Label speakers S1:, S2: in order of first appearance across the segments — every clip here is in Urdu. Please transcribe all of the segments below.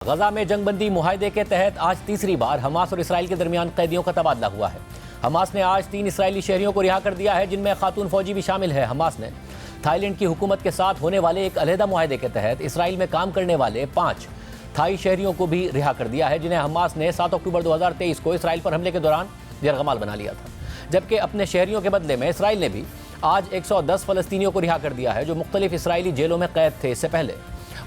S1: غزہ میں جنگ بندی معاہدے کے تحت آج تیسری بار حماس اور اسرائیل کے درمیان قیدیوں کا تبادلہ ہوا ہے۔ حماس نے آج 3 اسرائیلی شہریوں کو رہا کر دیا ہے، جن میں خاتون فوجی بھی شامل ہے۔ حماس نے تھائی لینڈ کی حکومت کے ساتھ ہونے والے ایک علیحدہ معاہدے کے تحت اسرائیل میں کام کرنے والے 5 تھائی شہریوں کو بھی رہا کر دیا ہے، جنہیں حماس نے 7 اکتوبر 2023 کو اسرائیل پر حملے کے دوران یرغمال بنا لیا تھا۔ جبکہ اپنے شہریوں کے بدلے میں اسرائیل نے بھی آج 110 فلسطینیوں کو رہا کر دیا ہے، جو مختلف اسرائیلی جیلوں میں قید تھے۔ اس سے پہلے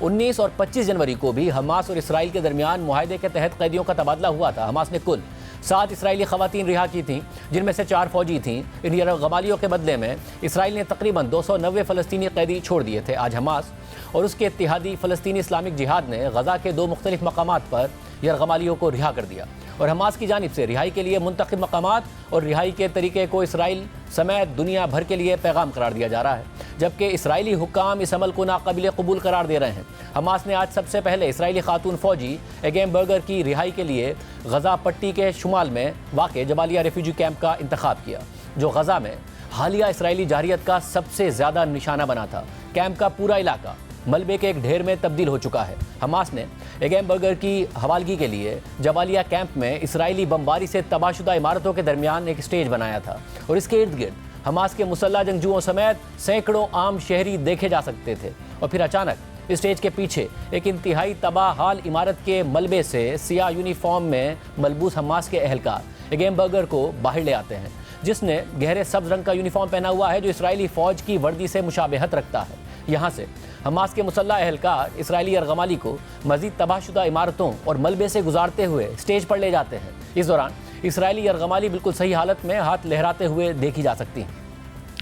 S1: 19 اور 25 جنوری کو بھی حماس اور اسرائیل کے درمیان معاہدے کے تحت قیدیوں کا تبادلہ ہوا تھا۔ حماس نے کل 7 اسرائیلی خواتین رہا کی تھیں، جن میں سے 4 فوجی تھیں۔ ان یرغمالیوں کے بدلے میں اسرائیل نے تقریباً 290 فلسطینی قیدی چھوڑ دیے تھے۔ آج حماس اور اس کے اتحادی فلسطینی اسلامک جہاد نے غزہ کے 2 مختلف مقامات پر یرغمالیوں کو رہا کر دیا، اور حماس کی جانب سے رہائی کے لیے منتخب مقامات اور رہائی کے طریقے کو اسرائیل سمیت دنیا بھر کے لیے پیغام قرار دیا جا رہا ہے، جبکہ اسرائیلی حکام اس عمل کو ناقابل قبول قرار دے رہے ہیں۔ حماس نے آج سب سے پہلے اسرائیلی خاتون فوجی ایگیم برگر کی رہائی کے لیے غزہ پٹی کے شمال میں واقع جبالیہ ریفیوجی کیمپ کا انتخاب کیا، جو غزہ میں حالیہ اسرائیلی جارحیت کا سب سے زیادہ نشانہ بنا تھا۔ کیمپ کا پورا علاقہ ملبے کے ایک ڈھیر میں تبدیل ہو چکا ہے۔ حماس نے ایگیم برگر کی حوالگی کے لیے جبالیہ کیمپ میں اسرائیلی بمباری سے تباہ شدہ عمارتوں کے درمیان ایک سٹیج بنایا تھا، اور اس کے ارد گرد حماس کے مسلح جنگجوؤں سمیت سینکڑوں عام شہری دیکھے جا سکتے تھے۔ اور پھر اچانک اسٹیج کے پیچھے ایک انتہائی تباہ حال عمارت کے ملبے سے سیاہ یونیفارم میں ملبوس حماس کے اہلکار ایگیم برگر کو باہر لے آتے ہیں، جس نے گہرے سبز رنگ کا یونیفارم پہنا ہوا ہے، جو اسرائیلی فوج کی وردی سے مشابہت رکھتا ہے۔ یہاں سے حماس کے مسلح اہلکار اسرائیلی یرغمالی کو مزید تباہ شدہ عمارتوں اور ملبے سے گزارتے ہوئے اسٹیج پر لے جاتے ہیں۔ اس دوران اسرائیلی یرغمالی بالکل صحیح حالت میں ہاتھ لہراتے ہوئے دیکھی جا سکتی ہیں۔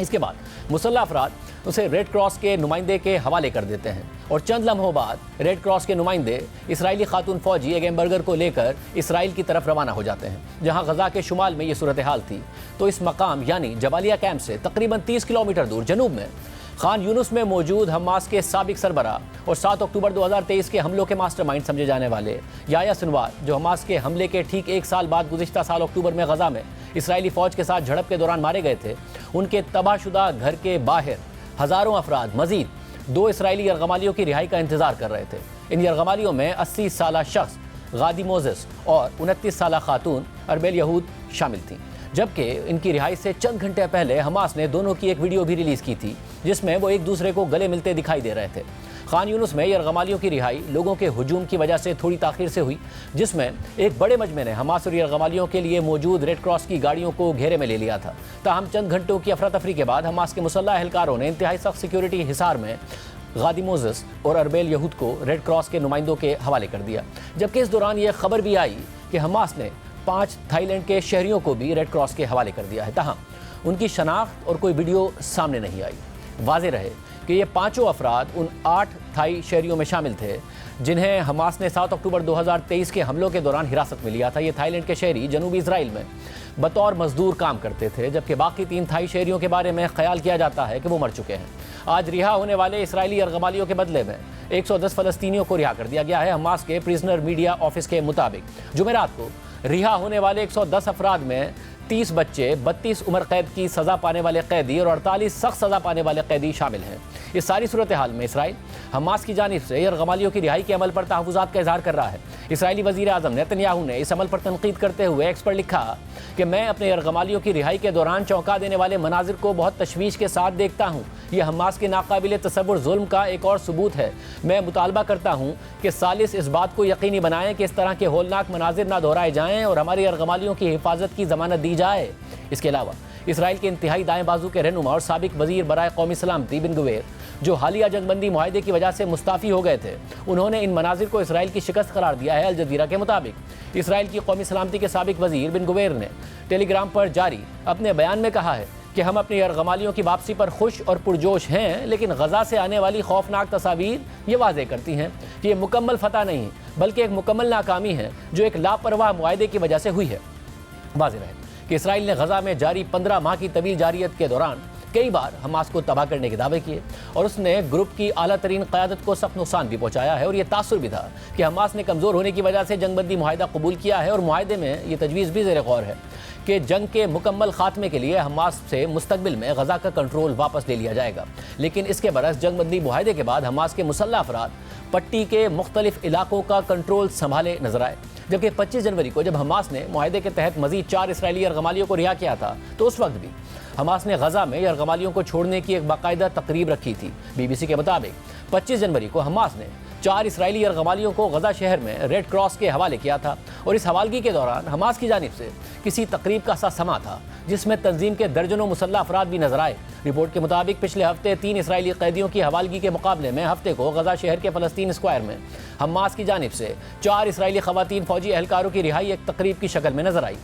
S1: اس کے بعد مسلح افراد اسے ریڈ کراس کے نمائندے کے حوالے کر دیتے ہیں، اور چند لمحوں بعد ریڈ کراس کے نمائندے اسرائیلی خاتون فوجی ایگیم برگر کو لے کر اسرائیل کی طرف روانہ ہو جاتے ہیں۔ جہاں غزہ کے شمال میں یہ صورتحال تھی، تو اس مقام یعنی جبالیہ کیمپ سے تقریباً 30 کلومیٹر دور جنوب میں خان یونس میں موجود حماس کے سابق سربراہ اور 7 اکتوبر 2023 کے حملوں کے ماسٹر مائنڈ سمجھے جانے والے یحییٰ سنوار، جو حماس کے حملے کے ٹھیک 1 سال بعد گزشتہ سال اکتوبر میں غزہ میں اسرائیلی فوج کے ساتھ جھڑپ کے دوران مارے گئے تھے، ان کے تباہ شدہ گھر کے باہر ہزاروں افراد مزید 2 اسرائیلی یرغمالیوں کی رہائی کا انتظار کر رہے تھے۔ ان یرغمالیوں میں 80 سالہ شخص غادی موزس اور 29 سالہ خاتون اربیل یہود شامل تھیں، جبکہ ان کی رہائی سے چند گھنٹے پہلے حماس نے دونوں کی ایک ویڈیو بھی ریلیز کی تھی، جس میں وہ ایک دوسرے کو گلے ملتے دکھائی دے رہے تھے۔ خان یونس میں یرغمالیوں کی رہائی لوگوں کے ہجوم کی وجہ سے تھوڑی تاخیر سے ہوئی، جس میں ایک بڑے مجمع نے حماس اور یرغمالیوں کے لیے موجود ریڈ کراس کی گاڑیوں کو گھیرے میں لے لیا تھا۔ تاہم چند گھنٹوں کی افراتفری کے بعد حماس کے مسلح اہلکاروں نے انتہائی سخت سیکیورٹی حصار میں غادی موزس اور اربیل یہود کو ریڈ کراس کے نمائندوں کے حوالے کر دیا، جبکہ اس دوران یہ خبر بھی آئی کہ حماس نے 5 تھائی لینڈ کے شہریوں کو بھی ریڈ کراس کے حوالے کر دیا ہے۔ تاہم ان کی شناخت اور کوئی ویڈیو سامنے نہیں آئی۔ واضح رہے کہ یہ 5 افراد ان 8 تھائی شہریوں میں شامل تھے، جنہیں حماس نے 7 اکتوبر 2023 کے حملوں کے دوران حراست میں لیا تھا۔ یہ تھائی لینڈ کے شہری جنوبی اسرائیل میں بطور مزدور کام کرتے تھے، جبکہ باقی 3 تھائی شہریوں کے بارے میں خیال کیا جاتا ہے کہ وہ مر چکے ہیں۔ آج رہا ہونے والے اسرائیلی یرغمالیوں کے بدلے میں 110 فلسطینیوں کو رہا کر دیا گیا ہے۔ حماس کے پریزنر میڈیا آفس کے مطابق جمعرات کو رہا ہونے والے 110 افراد میں 30 بچے، 32 عمر قید کی سزا پانے والے قیدی اور 48 سخت سزا پانے والے قیدی شامل ہیں۔ اس ساری صورتحال میں اسرائیل حماس کی جانب سے یرغمالیوں کی رہائی کے عمل پر تحفظات کا اظہار کر رہا ہے۔ اسرائیلی وزیر اعظم نیتن یاہو نے اس عمل پر تنقید کرتے ہوئے ایکس پر لکھا کہ میں اپنے یرغمالیوں کی رہائی کے دوران چونکا دینے والے مناظر کو بہت تشویش کے ساتھ دیکھتا ہوں۔ یہ حماس کے ناقابل تصور ظلم کا ایک اور ثبوت ہے۔ میں مطالبہ کرتا ہوں کہ ثالث اس بات کو یقینی بنائیں کہ اس طرح کے ہولناک مناظر نہ دہرائے جائیں اور ہماری یرغمالیوں کی حفاظت کی ضمانت دی جائے۔ اس کے علاوہ اسرائیل کے انتہائی دائیں بازو کے رہنما اور سابق وزیر برائے قومی سلامتی بن گویر، جو حالیہ جنگ بندی معاہدے کی وجہ سے مستعفی ہو گئے تھے، انہوں نے ان مناظر کو اسرائیل کی شکست قرار دیا ہے۔ الجزیرہ کے مطابق اسرائیل کی قومی سلامتی کے سابق وزیر بن گویر نے ٹیلی گرام پر جاری اپنے بیان میں کہا ہے کہ ہم اپنی یرغمالیوں کی واپسی پر خوش اور پرجوش ہیں، لیکن غزہ سے آنے والی خوفناک تصاویر یہ واضح کرتی ہیں کہ یہ مکمل فتح نہیں بلکہ ایک مکمل ناکامی ہے، جو ایک لاپرواہ معاہدے کی وجہ سے ہوئی ہے۔ واضح رہے کہ اسرائیل نے غزہ میں جاری 15 ماہ کی طویل جارحیت کے دوران کئی بار حماس کو تباہ کرنے کے دعوے کیے اور اس نے گروپ کی اعلیٰ ترین قیادت کو سخت نقصان بھی پہنچایا ہے، اور یہ تاثر بھی تھا کہ حماس نے کمزور ہونے کی وجہ سے جنگ بندی معاہدہ قبول کیا ہے، اور معاہدے میں یہ تجویز بھی زیر غور ہے کہ جنگ کے مکمل خاتمے کے لیے حماس سے مستقبل میں غزہ کا کنٹرول واپس لے لیا جائے گا۔ لیکن اس کے برعکس جنگ بندی معاہدے کے بعد حماس کے مسلح افراد پٹی کے مختلف علاقوں کا کنٹرول سنبھالے نظر آئے، جبکہ 25 جنوری کو جب حماس نے معاہدے کے تحت مزید 4 اسرائیلی یرغمالیوں کو رہا کیا تھا تو اس وقت بھی حماس نے غزہ میں یرغمالیوں کو چھوڑنے کی ایک باقاعدہ تقریب رکھی تھی۔ بی بی سی کے مطابق 25 جنوری کو حماس نے 4 اسرائیلی یرغمالیوں کو غزہ شہر میں ریڈ کراس کے حوالے کیا تھا، اور اس حوالگی کے دوران حماس کی جانب سے کسی تقریب کا سا سما تھا جس میں تنظیم کے درجنوں مسلح افراد بھی نظر آئے۔ رپورٹ کے مطابق پچھلے ہفتے 3 اسرائیلی قیدیوں کی حوالگی کے مقابلے میں ہفتے کو غزہ شہر کے فلسطین اسکوائر میں حماس کی جانب سے 4 اسرائیلی خواتین فوجی اہلکاروں کی رہائی ایک تقریب کی شکل میں نظر آئی،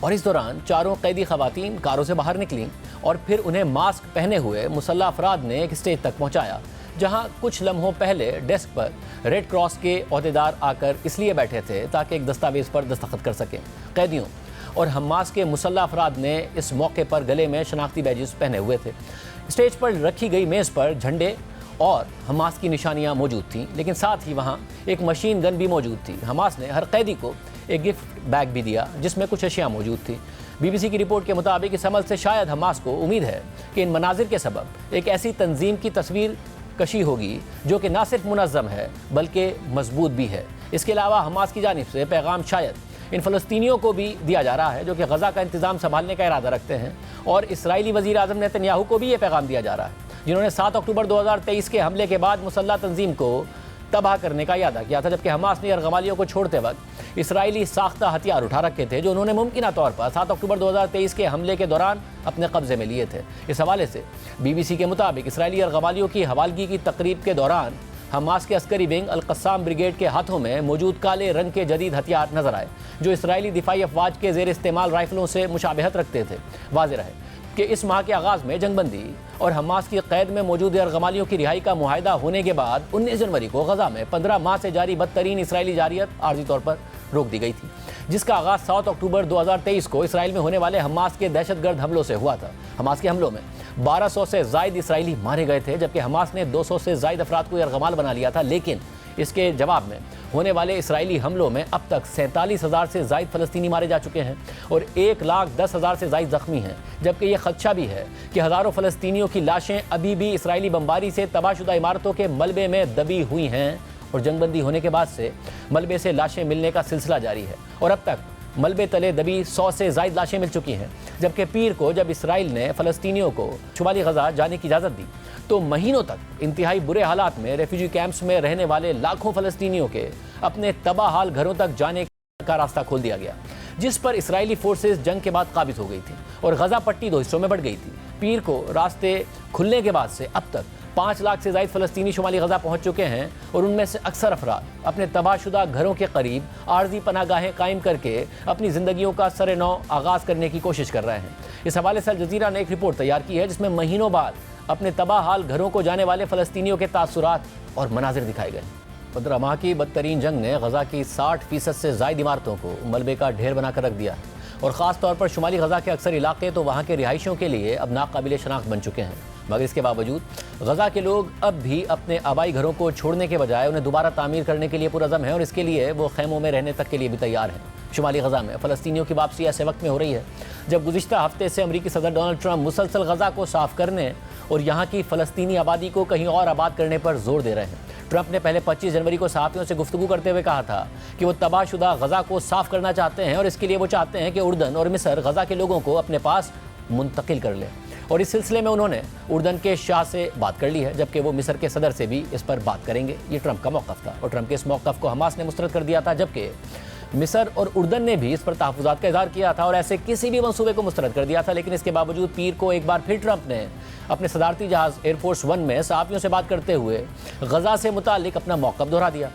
S1: اور اس دوران 4 قیدی خواتین کاروں سے باہر نکلیں اور پھر انہیں ماسک پہنے ہوئے مسلح افراد نے ایک اسٹیج تک پہنچایا، جہاں کچھ لمحوں پہلے ڈیسک پر ریڈ کراس کے عہدیدار آ کر اس لیے بیٹھے تھے تاکہ ایک دستاویز پر دستخط کر سکیں۔ قیدیوں اور حماس کے مسلح افراد نے اس موقع پر گلے میں شناختی بیجز پہنے ہوئے تھے۔ اسٹیج پر رکھی گئی میز پر جھنڈے اور حماس کی نشانیاں موجود تھیں، لیکن ساتھ ہی وہاں ایک مشین گن بھی موجود تھی۔ حماس نے ہر قیدی کو ایک گفٹ بیگ بھی دیا جس میں کچھ اشیاء موجود تھیں۔ بی بی سی کی رپورٹ کے مطابق اس عمل سے شاید حماس کو امید ہے کہ ان مناظر کے سبب ایک ایسی تنظیم کی تصویر کشی ہوگی جو کہ نہ صرف منظم ہے بلکہ مضبوط بھی ہے۔ اس کے علاوہ حماس کی جانب سے پیغام شاید ان فلسطینیوں کو بھی دیا جا رہا ہے جو کہ غزہ کا انتظام سنبھالنے کا ارادہ رکھتے ہیں، اور اسرائیلی وزیر اعظم نیتنیاہو کو بھی یہ پیغام دیا جا رہا ہے جنہوں نے 7 اکتوبر 2023 کے حملے کے بعد مسلح تنظیم کو تباہ کرنے کا ارادہ کیا تھا، جبکہ حماس نے یرغمالیوں کو چھوڑتے وقت اسرائیلی ساختہ ہتھیار اٹھا رکھے تھے جو انہوں نے ممکنہ طور پر 7 اکتوبر 2023 کے حملے کے دوران اپنے قبضے میں لیے تھے۔ اس حوالے سے بی بی سی کے مطابق اسرائیلی یرغمالیوں کی حوالگی کی تقریب کے دوران حماس کے عسکری ونگ القسام بریگیڈ کے ہاتھوں میں موجود کالے رنگ کے جدید ہتھیار نظر آئے جو اسرائیلی دفاعی افواج کے زیر استعمال رائفلوں سے مشابہت رکھتے تھے۔ واضح رہے کہ اس ماہ کے آغاز میں جنگ بندی اور حماس کی قید میں موجود یرغمالیوں کی رہائی کا معاہدہ ہونے کے بعد 19 جنوری کو غزہ میں 15 ماہ سے جاری بدترین اسرائیلی جارحیت عارضی طور پر روک دی گئی تھی، جس کا آغاز 7 اکتوبر 2023 کو اسرائیل میں ہونے والے حماس کے دہشت گرد حملوں سے ہوا تھا۔ حماس کے حملوں میں 1200 سے زائد اسرائیلی مارے گئے تھے، جبکہ حماس نے 200 سے زائد افراد کو یرغمال بنا لیا تھا، لیکن اس کے جواب میں ہونے والے اسرائیلی حملوں میں اب تک 47,000 سے زائد فلسطینی مارے جا چکے ہیں اور 1,10,000 سے زائد زخمی ہیں، جبکہ یہ خدشہ بھی ہے کہ ہزاروں فلسطینیوں کی لاشیں ابھی بھی اسرائیلی بمباری سے تباہ شدہ عمارتوں کے ملبے میں دبی ہوئی ہیں، اور جنگ بندی ہونے کے بعد سے ملبے سے لاشیں ملنے کا سلسلہ جاری ہے، اور اب تک ملبے تلے دبی 100 سے زائد لاشیں مل چکی ہیں۔ جبکہ پیر کو جب اسرائیل نے فلسطینیوں کو شمالی غزہ جانے کی اجازت دی تو مہینوں تک انتہائی برے حالات میں ریفیوجی کیمپس میں رہنے والے لاکھوں فلسطینیوں کے اپنے تباہ حال گھروں تک جانے کا راستہ کھول دیا گیا، جس پر اسرائیلی فورسز جنگ کے بعد قابض ہو گئی تھی اور غزہ پٹی 2 حصوں میں بٹ گئی تھی۔ پیر کو راستے کھلنے کے بعد سے اب تک 5 لاکھ سے زائد فلسطینی شمالی غزہ پہنچ چکے ہیں، اور ان میں سے اکثر افراد اپنے تباہ شدہ گھروں کے قریب عارضی پناہ گاہیں قائم کر کے اپنی زندگیوں کا سر نو آغاز کرنے کی کوشش کر رہے ہیں۔ اس حوالے سے الجزیرہ نے ایک رپورٹ تیار کی ہے جس میں مہینوں بعد اپنے تباہ حال گھروں کو جانے والے فلسطینیوں کے تاثرات اور مناظر دکھائے گئے۔ 15 ماہ کی بدترین جنگ نے غزہ کی 60% سے زائد عمارتوں کو ملبے کا ڈھیر بنا کر رکھ دیا، اور خاص طور پر شمالی غزہ کے اکثر علاقے تو وہاں کے رہائشیوں کے لیے اب ناقابل شناخت بن چکے ہیں۔ مگر اس کے باوجود غزہ کے لوگ اب بھی اپنے آبائی گھروں کو چھوڑنے کے بجائے انہیں دوبارہ تعمیر کرنے کے لیے پرعزم ہیں، اور اس کے لیے وہ خیموں میں رہنے تک کے لیے بھی تیار ہیں۔ شمالی غزہ میں فلسطینیوں کی واپسی ایسے وقت میں ہو رہی ہے جب گزشتہ ہفتے سے امریکی صدر ڈونلڈ ٹرمپ مسلسل غزہ کو صاف کرنے اور یہاں کی فلسطینی آبادی کو کہیں اور آباد کرنے پر زور دے رہے ہیں۔ ٹرمپ نے پہلے 25 جنوری کو صحافیوں سے گفتگو کرتے ہوئے کہا تھا کہ وہ تباہ شدہ غزہ کو صاف کرنا چاہتے ہیں، اور اس کے لیے وہ چاہتے ہیں کہ اردن اور مصر غزہ کے لوگوں کو اپنے پاس منتقل کر لیں، اور اس سلسلے میں انہوں نے اردن کے شاہ سے بات کر لی ہے، جبکہ وہ مصر کے صدر سے بھی اس پر بات کریں گے۔ یہ ٹرمپ کا موقف تھا، اور ٹرمپ کے اس موقف کو حماس نے مسترد کر دیا تھا، جبکہ مصر اور اردن نے بھی اس پر تحفظات کا اظہار کیا تھا اور ایسے کسی بھی منصوبے کو مسترد کر دیا تھا۔ لیکن اس کے باوجود پیر کو ایک بار پھر ٹرمپ نے اپنے صدارتی جہاز ایئر فورس 1 میں صحافیوں سے بات کرتے ہوئے غزہ سے متعلق اپنا موقف دہرا دیا۔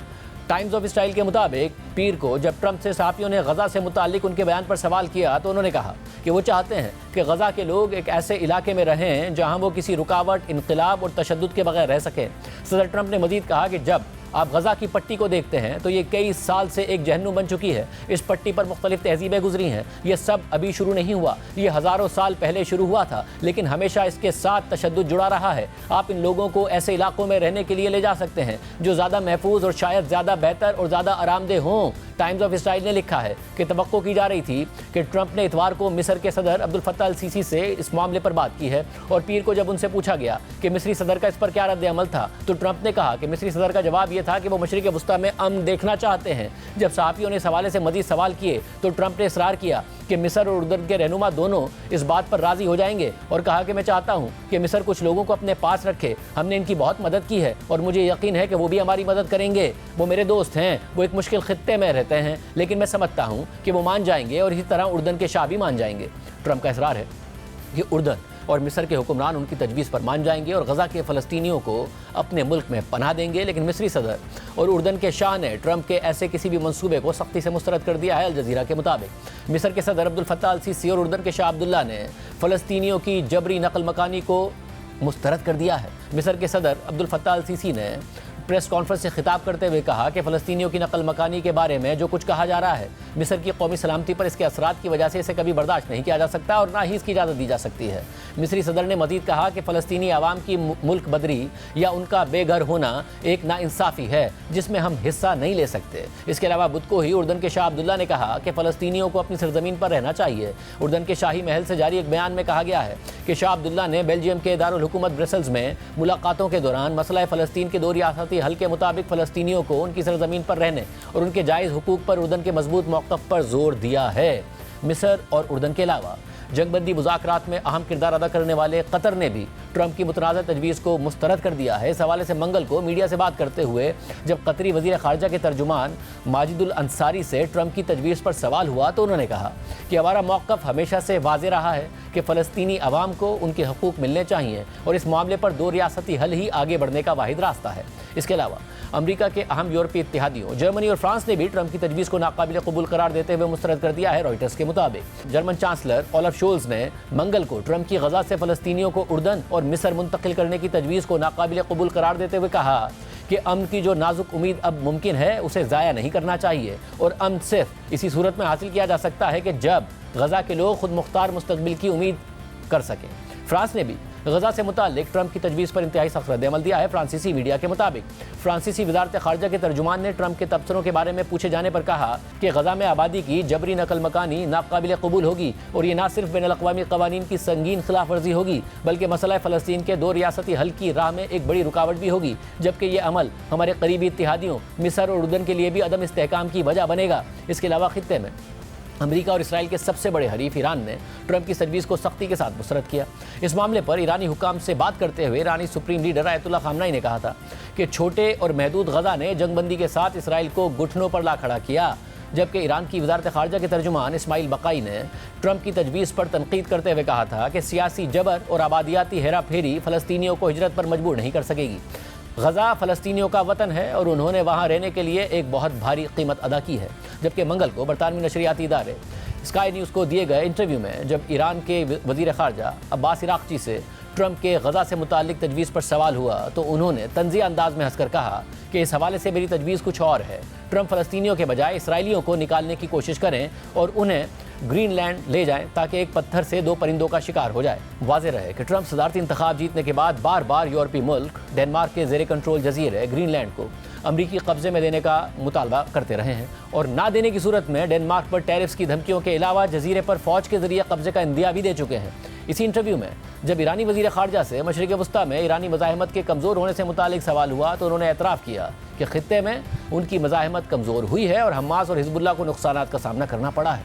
S1: ٹائمز آف اسرائیل کے مطابق پیر کو جب ٹرمپ سے صحافیوں نے غزہ سے متعلق ان کے بیان پر سوال کیا تو انہوں نے کہا کہ وہ چاہتے ہیں کہ غزہ کے لوگ ایک ایسے علاقے میں رہیں جہاں وہ کسی رکاوٹ، انقلاب اور تشدد کے بغیر رہ سکیں۔ صدر ٹرمپ نے مزید کہا کہ جب آپ غزہ کی پٹی کو دیکھتے ہیں تو یہ کئی سال سے ایک جہنم بن چکی ہے۔ اس پٹی پر مختلف تہذیبیں گزری ہیں۔ یہ سب ابھی شروع نہیں ہوا، یہ ہزاروں سال پہلے شروع ہوا تھا، لیکن ہمیشہ اس کے ساتھ تشدد جڑا رہا ہے۔ آپ ان لوگوں کو ایسے علاقوں میں رہنے کے لیے لے جا سکتے ہیں جو زیادہ محفوظ اور شاید زیادہ بہتر اور زیادہ آرام دہ ہوں۔ ٹائمز آف اسرائیل نے لکھا ہے کہ توقع کی جا رہی تھی کہ ٹرمپ نے اتوار کو مصر کے صدر عبد الفتاح السیسی سے اس معاملے پر بات کی ہے، اور پیر کو جب ان سے پوچھا گیا کہ مصری صدر کا اس پر کیا رد عمل تھا تو ٹرمپ نے کہا کہ مصری صدر کا جواب یہ تھا کہ وہ مشرق وسطیٰ میں امن دیکھنا چاہتے ہیں۔ جب صحافیوں نے اس حوالے سے مزید سوال کیے تو ٹرمپ نے اصرار کیا کہ مصر اور اردن کے رہنما دونوں اس بات پر راضی ہو جائیں گے، اور کہا کہ میں چاہتا ہوں کہ مصر کچھ لوگوں کو اپنے پاس رکھے۔ ہم نے ان کی بہت مدد کی ہے اور مجھے یقین ہے کہ وہ بھی ہماری مدد کریں گے۔ وہ میرے دوست ہیں، وہ ایک مشکل خطے میں رہتے ہیں، لیکن میں سمجھتا ہوں کہ وہ مان جائیں گے، اور اسی طرح اردن کے شاہ بھی مان جائیں گے۔ ٹرمپ کا اصرار ہے کہ اردن اور مصر کے حکمران ان کی تجویز پر مان جائیں گے اور غزہ کے فلسطینیوں کو اپنے ملک میں پناہ دیں گے، لیکن مصری صدر اور اردن کے شاہ نے ٹرمپ کے ایسے کسی بھی منصوبے کو سختی سے مسترد کر دیا ہے۔ الجزیرہ کے مطابق مصر کے صدر عبد الفتاح السیسی اور اردن کے شاہ عبداللہ نے فلسطینیوں کی جبری نقل مکانی کو مسترد کر دیا ہے۔ مصر کے صدر عبد الفتاح السیسی نے پریس کانفرنس سے خطاب کرتے ہوئے کہا کہ فلسطینیوں کی نقل مکانی کے بارے میں جو کچھ کہا جا رہا ہے، مصر کی قومی سلامتی پر اس کے اثرات کی وجہ سے اسے کبھی برداشت نہیں کیا جا سکتا اور نہ ہی اس کی اجازت دی جا سکتی ہے۔ مصری صدر نے مزید کہا کہ فلسطینی عوام کی ملک بدری یا ان کا بے گھر ہونا ایک ناانصافی ہے جس میں ہم حصہ نہیں لے سکتے۔ اس کے علاوہ بدھ کو ہی اردن کے شاہ عبداللہ نے کہا کہ فلسطینیوں کو اپنی سرزمین پر رہنا چاہیے۔ اردن کے شاہی محل سے جاری ایک بیان میں کہا گیا ہے کہ شاہ عبداللہ نے بیلجیم کے دارالحکومت برسلز میں ملاقاتوں کے دوران مسئلہ فلسطین کے دو ریاستی حل کے مطابق فلسطینیوں کو ان کی سرزمین پر رہنے اور ان کے جائز حقوق پر اردن کے مضبوط موقف پر زور دیا ہے۔ مصر اور اردن کے علاوہ جنگ بندی مذاکرات میں اہم کردار ادا کرنے والے قطر نے بھی ٹرمپ کی متنازع تجویز کو مسترد کر دیا ہے۔ اس حوالے سے منگل کو میڈیا سے بات کرتے ہوئے جب قطری وزیر خارجہ کے ترجمان ماجد الانصاری سے ٹرمپ کی تجویز پر سوال ہوا تو انہوں نے کہا کہ ہمارا موقف ہمیشہ سے واضح رہا ہے کہ فلسطینی عوام کو ان کے حقوق ملنے چاہیے اور اس معاملے پر دو ریاستی حل ہی آگے بڑھنے کا واحد راستہ ہے۔ اس کے علاوہ امریکہ کے اہم یورپی اتحادیوں جرمنی اور فرانس نے بھی ٹرمپ کی تجویز کو ناقابل قبول قرار دیتے ہوئے مسترد کر دیا ہے۔ رائٹرز کے مطابق جرمن چانسلر اولف شولز نے منگل کو ٹرمپ کی غزہ سے فلسطینیوں کو اردن اور مصر منتقل کرنے کی تجویز کو ناقابل قبول قرار دیتے ہوئے کہا کہ امن کی جو نازک امید اب ممکن ہے اسے ضائع نہیں کرنا چاہیے، اور امن صرف اسی صورت میں حاصل کیا جا سکتا ہے کہ جب غزہ کے لوگ خود مختار مستقبل کی امید کر سکیں۔ فرانس نے بھی غزہ سے متعلق ٹرمپ کی تجویز پر انتہائی سخت رد عمل دیا ہے۔ فرانسیسی میڈیا کے مطابق فرانسیسی وزارت خارجہ کے ترجمان نے ٹرمپ کے تبصروں کے بارے میں پوچھے جانے پر کہا کہ غزہ میں آبادی کی جبری نقل مکانی ناقابل قبول ہوگی اور یہ نہ صرف بین الاقوامی قوانین کی سنگین خلاف ورزی ہوگی بلکہ مسئلہ فلسطین کے دو ریاستی حل کی راہ میں ایک بڑی رکاوٹ بھی ہوگی، جبکہ یہ عمل ہمارے قریبی اتحادیوں مصر اور اردن کے لیے بھی عدم استحکام کی وجہ بنے گا۔ اس کے علاوہ خطے میں امریکہ اور اسرائیل کے سب سے بڑے حریف ایران نے ٹرمپ کی تجویز کو سختی کے ساتھ مسترد کیا۔ اس معاملے پر ایرانی حکام سے بات کرتے ہوئے ایرانی سپریم لیڈر آیت اللہ خامنہئی نے کہا تھا کہ چھوٹے اور محدود غزہ نے جنگ بندی کے ساتھ اسرائیل کو گھٹنوں پر لا کھڑا کیا، جبکہ ایران کی وزارت خارجہ کے ترجمان اسماعیل بقائی نے ٹرمپ کی تجویز پر تنقید کرتے ہوئے کہا تھا کہ سیاسی جبر اور آبادیاتی ہیرا پھیری فلسطینیوں کو ہجرت پر مجبور نہیں کر سکے گی۔ غزہ فلسطینیوں کا وطن ہے اور انہوں نے وہاں رہنے کے لیے ایک بہت بھاری قیمت ادا کی ہے۔ جبکہ منگل کو برطانوی نشریاتی ادارے اسکائی نیوز کو دیے گئے انٹرویو میں جب ایران کے وزیر خارجہ عباس عراقچی سے ٹرمپ کے غزہ سے متعلق تجویز پر سوال ہوا تو انہوں نے طنزیہ انداز میں ہنس کر کہا کہ اس حوالے سے میری تجویز کچھ اور ہے۔ ٹرمپ فلسطینیوں کے بجائے اسرائیلیوں کو نکالنے کی کوشش کریں اور انہیں گرین لینڈ لے جائیں تاکہ ایک پتھر سے دو پرندوں کا شکار ہو جائے۔ واضح رہے کہ ٹرمپ صدارتی انتخاب جیتنے کے بعد بار بار یورپی ملک ڈنمارک کے زیر کنٹرول جزیرے گرین لینڈ کو امریکی قبضے میں دینے کا مطالبہ کرتے رہے ہیں، اور نہ دینے کی صورت میں ڈنمارک پر ٹیرفز کی دھمکیوں کے علاوہ جزیرے پر فوج کے ذریعے قبضے کا اندیا بھی دے چکے ہیں۔ اسی انٹرویو میں جب ایرانی وزیر خارجہ سے مشرق وسطیٰ میں ایرانی مزاحمت کے کمزور ہونے سے متعلق سوال ہوا تو انہوں نے اعتراف کیا کہ خطے میں ان کی مزاحمت کمزور ہوئی ہے اور حماس اور حزب اللہ کو نقصانات کا سامنا کرنا پڑا ہے۔